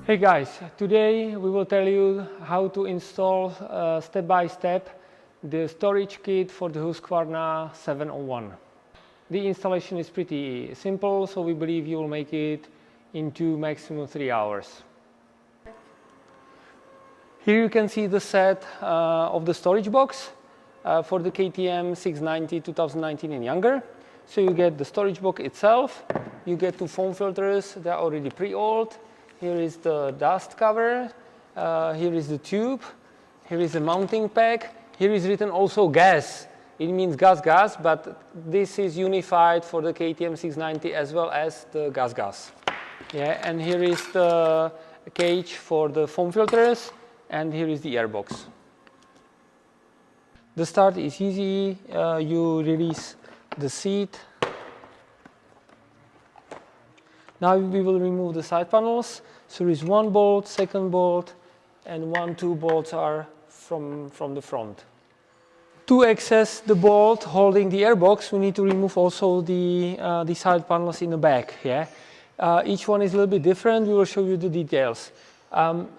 Hey guys, today we will tell you how to install step by step the storage kit for the Husqvarna 701. The installation is pretty simple, so we believe you will make it in 2, maximum 3 hours. Here you can see the set of the storage box for the KTM 690 2019 and younger. So you get the storage box itself, you get 2 foam filters, they are already pre-oiled. Here is the dust cover, here is the tube, here is the mounting pack, here is written also gas. It means gas, but this is unified for the KTM 690 as well as the gas. Yeah, and here is the cage for the foam filters, and here is the airbox. The start is easy, you release the seat. Now we will remove the side panels. So there is 1 bolt, 2nd bolt, and 2 bolts are from the front. To access the bolt holding the airbox, we need to remove also the side panels in the back. Yeah? Each one is a little bit different. We will show you the details.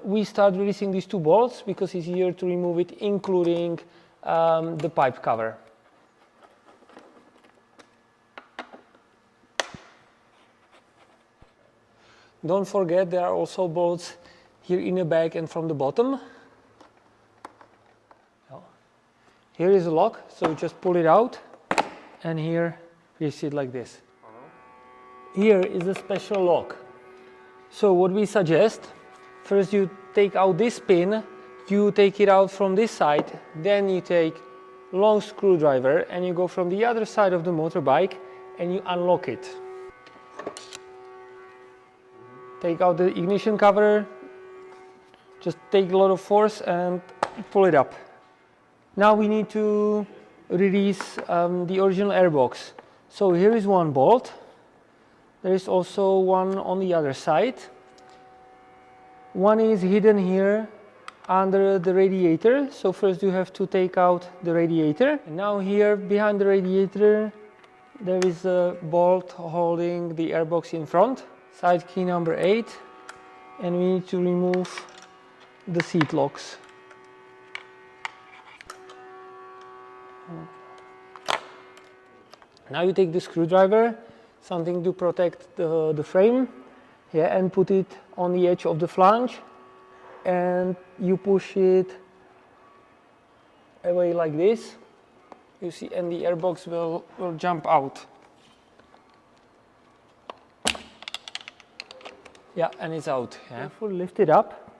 We start releasing these 2 bolts because it's easier to remove it, including the pipe cover. Don't forget there are also bolts here in the back and from the bottom. Here is a lock, so just pull it out, and here you see it like this. Here is a special lock. So what we suggest, first you take out this pin, you take it out from this side, then you take long screwdriver and you go from the other side of the motorbike and you unlock it. Take out the ignition cover, just take a lot of force and pull it up. Now we need to release the original airbox. So here is 1 bolt. There is also 1 on the other side. 1 is hidden here under the radiator. So first you have to take out the radiator. And now here behind the radiator there is a bolt holding the airbox in front. Side key number 8, and we need to remove the seat locks. Now you take the screwdriver, something to protect the frame, yeah, and put it on the edge of the flange, and you push it away like this. You see, and the airbox will jump out. Yeah, and it's out. Yeah. Careful, lift it up.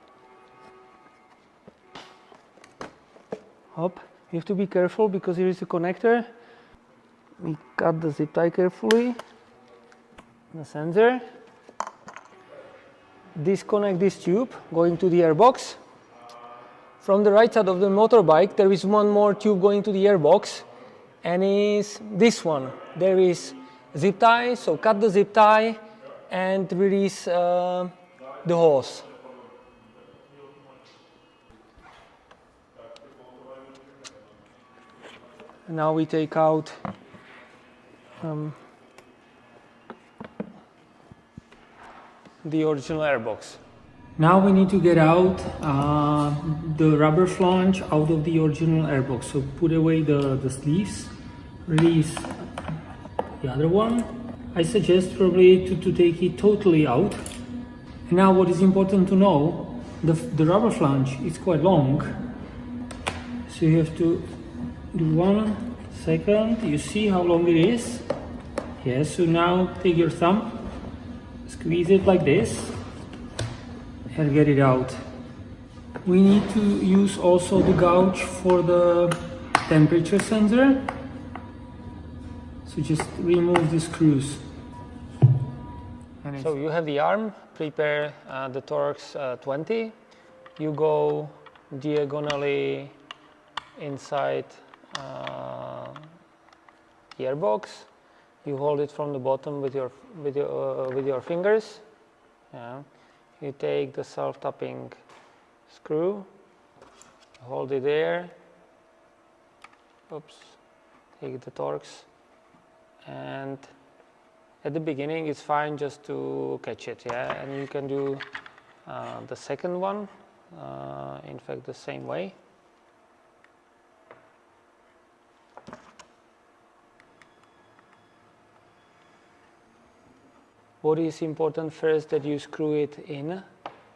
Hop. You have to be careful because here is the connector. We cut the zip tie carefully. The sensor. Disconnect this tube going to the airbox. From the right side of the motorbike there is 1 more tube going to the airbox, and is this one. There is zip tie, so cut the zip tie and release the hose. Now we take out the original airbox. Now we need to get out the rubber flange out of the original airbox. So put away the sleeves, release the other one. I suggest probably to take it totally out. Now what is important to know, the rubber flange is quite long, so you have to do 1 second. You see how long it is? Yes, so now take your thumb, squeeze it like this and get it out. We need to use also the gouge for the temperature sensor. So just remove the screws. So you have the arm, prepare the Torx 20. You go diagonally inside the airbox. You hold it from the bottom with your fingers. Yeah. You take the self-tapping screw, hold it there. Oops. Take the Torx, and at the beginning it's fine just to catch it, yeah, and you can do the second one, in fact the same way. What is important first, that you screw it in,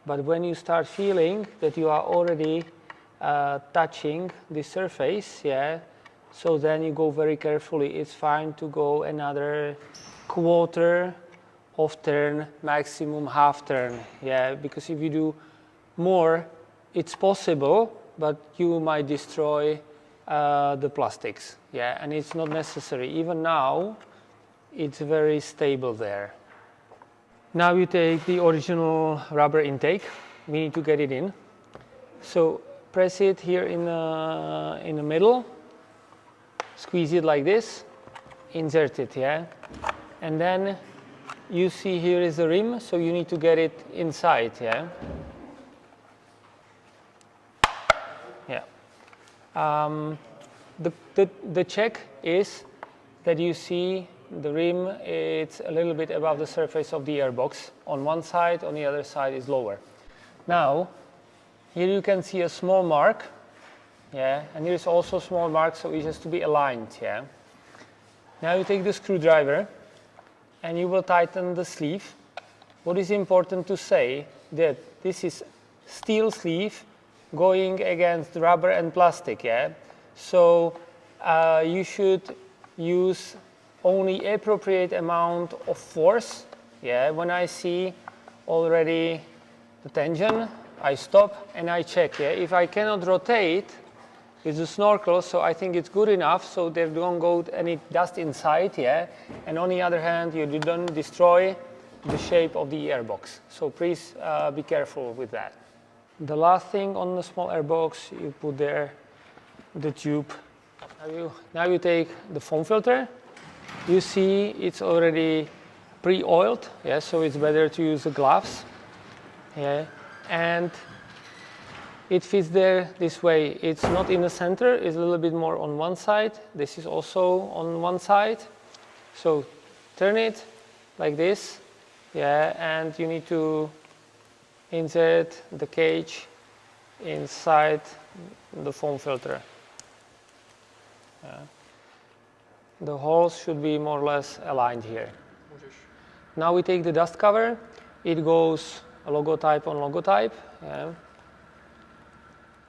but when you start feeling that you are already touching the surface, yeah, so then you go very carefully. It's fine to go another quarter of turn, maximum half turn, yeah, because if you do more, it's possible, but you might destroy the plastics, yeah, and it's not necessary. Even now, it's very stable there. Now you take the original rubber intake. We need to get it in. So press it here in the middle, squeeze it like this, insert it, yeah? And then you see here is the rim, so you need to get it inside, yeah? Yeah. The check is that you see the rim, it's a little bit above the surface of the airbox. On one side, on the other side is lower. Now, here you can see a small mark, yeah, and here's also a small mark, so it has to be aligned, yeah. Now you take the screwdriver and you will tighten the sleeve. What is important to say, that this is steel sleeve going against rubber and plastic, yeah. So you should use only appropriate amount of force, yeah. When I see already the tension, I stop and I check, yeah. If I cannot rotate with the snorkel, so I think it's good enough, so there don't go any dust inside, yeah. And on the other hand, you don't destroy the shape of the airbox. So please be careful with that. The last thing on the small airbox, you put there the tube. Now you take the foam filter. You see it's already pre-oiled, yeah, so it's better to use the gloves, yeah, and it fits there this way. It's not in the center, it's a little bit more on one side. This is also on one side, so turn it like this, yeah, and you need to insert the cage inside the foam filter. Yeah. The holes should be more or less aligned here. Now we take the dust cover. It goes logotype on logotype. Yeah.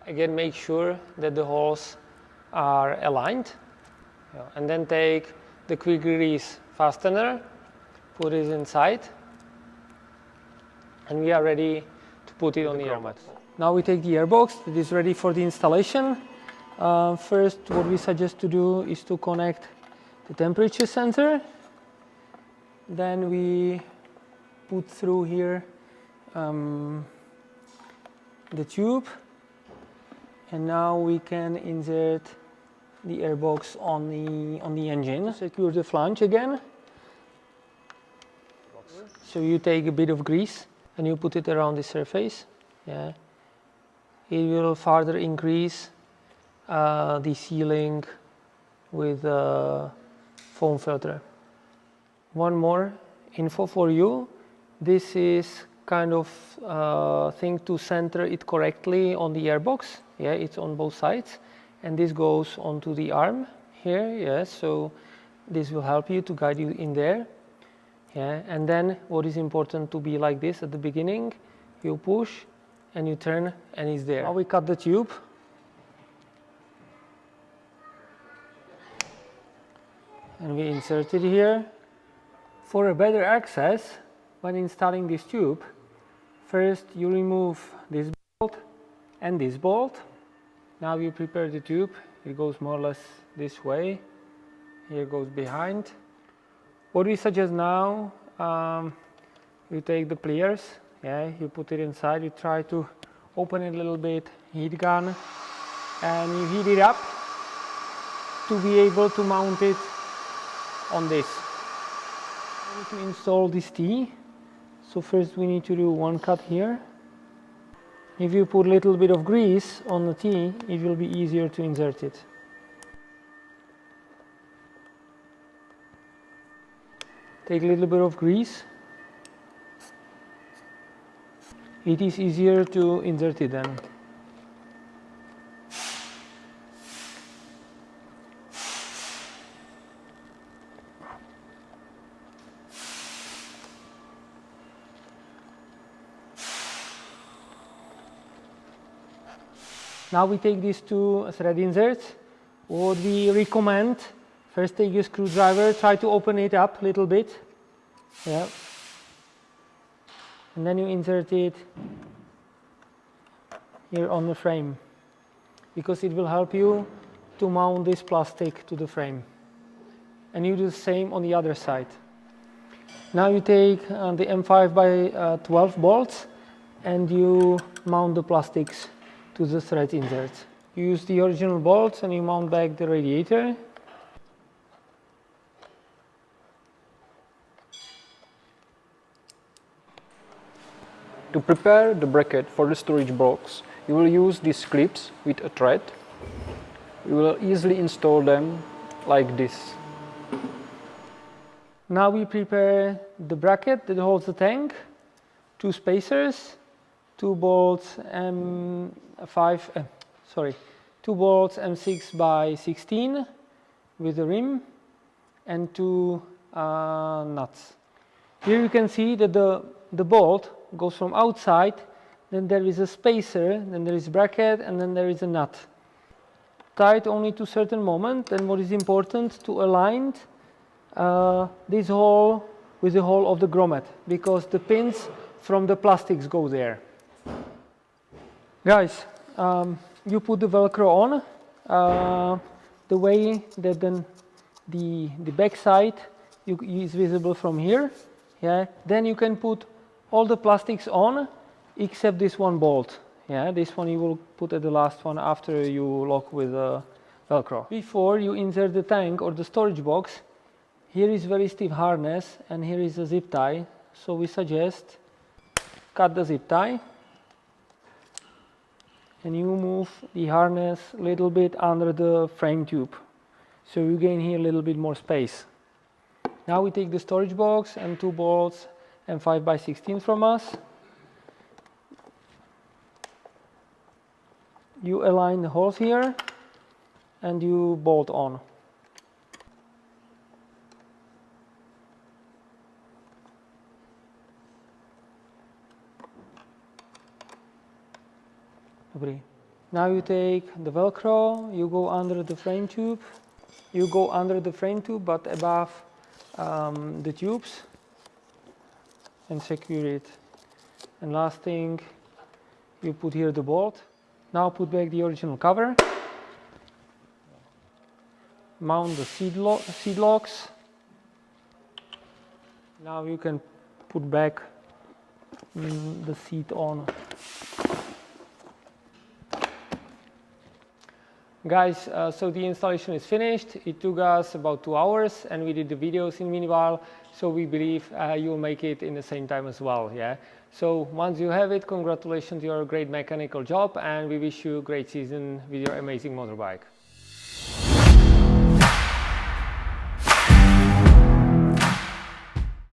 Again, make sure that the holes are aligned. Yeah. And then take the quick release fastener, put it inside, and we are ready to put it on the airbox. Now we take the airbox that is ready for the installation. First, what we suggest to do is to connect the temperature sensor. Then we put through here the tube, and now we can insert the airbox on the engine. Secure the flange again. So you take a bit of grease and you put it around the surface. Yeah, it will further increase the sealing with foam filter. One more info for you. This is kind of thing to center it correctly on the airbox. Yeah, it's on both sides, and this goes onto the arm here. Yeah, so this will help you to guide you in there. Yeah, and then what is important to be like this at the beginning. You push and you turn and it's there. Now we cut the tube. And we insert it here. For a better access, when installing this tube, first you remove this bolt and this bolt. Now you prepare the tube. It goes more or less this way. Here goes behind. What we suggest now, you take the pliers, yeah, you put it inside, you try to open it a little bit, heat gun, and you heat it up to be able to mount it on this. We need to install this T. So first we need to do one cut here. If you put a little bit of grease on the T, it will be easier to insert it. Take a little bit of grease it is easier to insert it then. Now we take these two thread inserts. What we recommend, first take your screwdriver, try to open it up a little bit. Yeah. And then you insert it here on the frame, because it will help you to mount this plastic to the frame. And you do the same on the other side. Now you take the M5 by 12 bolts and you mount the plastics to the thread inserts. You use the original bolts and you mount back the radiator. To prepare the bracket for the storage box, you will use these clips with a thread. You will easily install them like this. Now we prepare the bracket that holds the tank, two spacers, two bolts two bolts M6 by 16 with a rim and two nuts. Here you can see that the bolt goes from outside, then there is a spacer, then there is bracket, and then there is a nut. Tied only to a certain moment, and what is important to align this hole with the hole of the grommet, because the pins from the plastics go there. Guys, you put the Velcro on the way that then the back side is visible from here. Yeah, then you can put all the plastics on except this one bolt. Yeah, this one you will put at the last one after you lock with the Velcro. Before you insert the tank or the storage box, here is very stiff harness and here is a zip tie. So we suggest cut the zip tie and you move the harness a little bit under the frame tube. So you gain here a little bit more space. Now we take the storage box and two bolts and 5 by 16 from us. You align the holes here and you bolt on. Now you take the Velcro, you go under the frame tube, but above the tubes, and secure it. And last thing, you put here the bolt. Now put back the original cover. Mount the seat locks. Now you can put back the seat on. Guys, so the installation is finished. It took us about 2 hours and we did the videos in meanwhile, so we believe you'll make it in the same time as well. Yeah. So once you have it, congratulations, your great mechanical job, and we wish you a great season with your amazing motorbike.